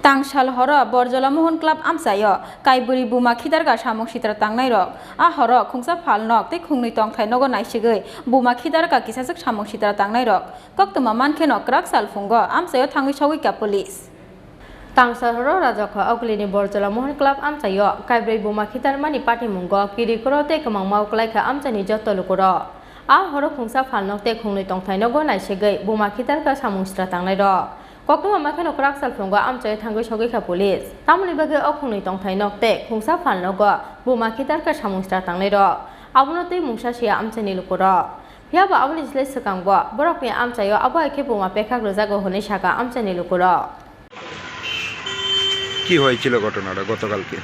तांसाल हर Barzulla Mohan club आमसायो काइबुरी बुमा खिदारगा सामुक सित्र तांनाय रक आ हर खुंसा फालनक ते खुंनै तंथाय नगो नायसिगै बुमा खिदारगा किसासक सामुक सित्र तांनाय रक कक्तमा मानखेनो क्राक सालफुंगो आमसायो थांगै सावैका पुलिस तांसाल हर राजक अगलिनि बरजला मोहन क्लाब आमसायो काइबुरी बुमा खिदारमानि पार्टी मुंगो किरिकरो ते कमां मावक्लायखा आमसानि जत्तलुकुर आ हर खुंसा फालनक ते खुंनै तंथाय नगो नायसिगै बुमा खिदारगा सामुक सित्र तांनाय रक कक्तमा माखेनो क्राक सालफुंगो आमसायो थांगै सावैका पुलिस तामनि बागे अखुंनै तंथाय नकते खुंसा फालनगो बुमा खिदारगा सामुक सित्र तांनाय रक आबुनो तै मुंसासिया आमसानि लुकुर फियाबा आबुनि जिले सकांगो बरकनि आमसायो आबो एखे बुमा पेखाक रोजागो हनै साका आमसानि लुकुर কি হয়েছিল ঘটনাটা গতকালকে?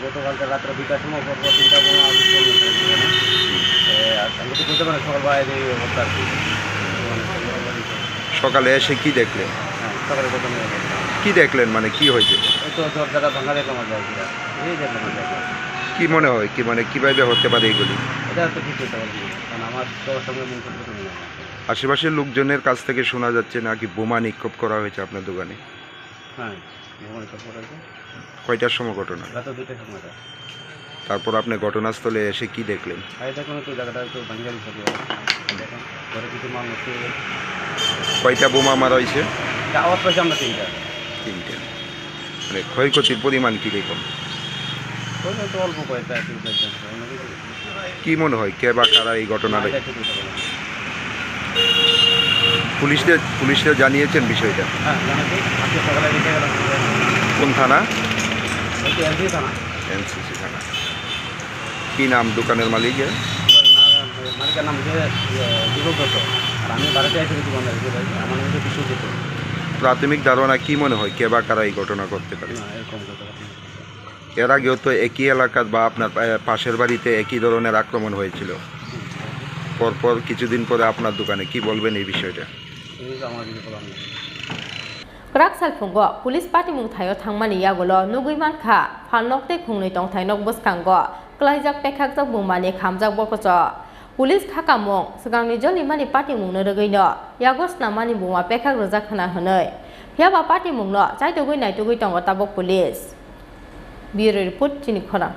গতকালকে রাত্রে 2টার সময় পর তিনটা বোমা আমি তো বুঝতে পারি সকাল বাইরে অবস্থা আর কি। সকালে এসে কি দেখলেন? সকালে ঘটনা কি দেখলেন মানে কি হয়েছে? এই তো দরজাটা ভাঙা দেখলাম আর যাই এই দেখলাম কি মনে হয় কি মানে কিভাবে হতে পারে এগুলি? এটা তো ঠিক হতে পারে কারণ আমার তো সঙ্গে মন করতে না। আশেপাশের লোকজনের কাছ থেকে শোনা যাচ্ছে নাকি বোমা নিক্ষেপ করা হয়েছে আপনার দোকানে। হ্যাঁ বোমা নিক্ষেপ করা হয়েছে। কয়টার সময় ঘটনা? রাত 2টার সময়। তারপর আপনি ঘটনাস্থলে এসে কি দেখলেন? এই দেখুন তো জায়গাটা একটু ভাঙারি থাকে দেখুন ঘরে কিছু মাল নষ্ট হয়ে গেছে। কয়টা বোমা মারা হয়েছে? আওয়াজ পাইছি আমরা তিনটা। মানে ক্ষয়ক্ষতির পরিমাণ কীরকম? তো অল্প কয়েকটা কি মনে হয় কে বা কারা এই ঘটনাটা? পুলিশরা জানিয়েছেন বিষয়টা? হ্যাঁ জানাচ্ছি আজকে সকালে রেখে গেলাম। কোন থানা? এনসিসি থানা। এনসিসি থানা। কি নাম দোকানের মালিকের? মালিকের নাম হচ্ছে দীপক দত্ত আর আমি বাড়িতে এসে দোকান রেখে যাই আমার নাম হচ্ছে বিশ্বজিৎ। প্রাথমিক ধারণা কি মনে হয় কে বা কারা এই ঘটনা করতে পারে? এরকম এর আগেও তো একই এলাকার বা আপনার পাশের বাড়িতে একই ধরনের আক্রমণ হয়েছিল পরপর কিছুদিন পরে আপনার দোকানে কি বলবেন এই বিষয়টা? क्राक सालफुंगो पुलिस पार्टी मुंथायो थांमानि यागोलो नुगैमानखा फालनकते खुंनै तंथाय नक बसखांगो क्लाइजाक पेखाकजाक बुमानि खामजाक बकच पुलिस खाकामं सिगांनि जलिमानि पार्टी मुंनो रगैनो यागोसनामानि बुमा पेखाक रोजाक होना हनै फियाबा पार्टी मुंनो जाय दुगै नाय दुगै दंग ताबक पुलिस बिरो रिपोर्ट चिनि खरा।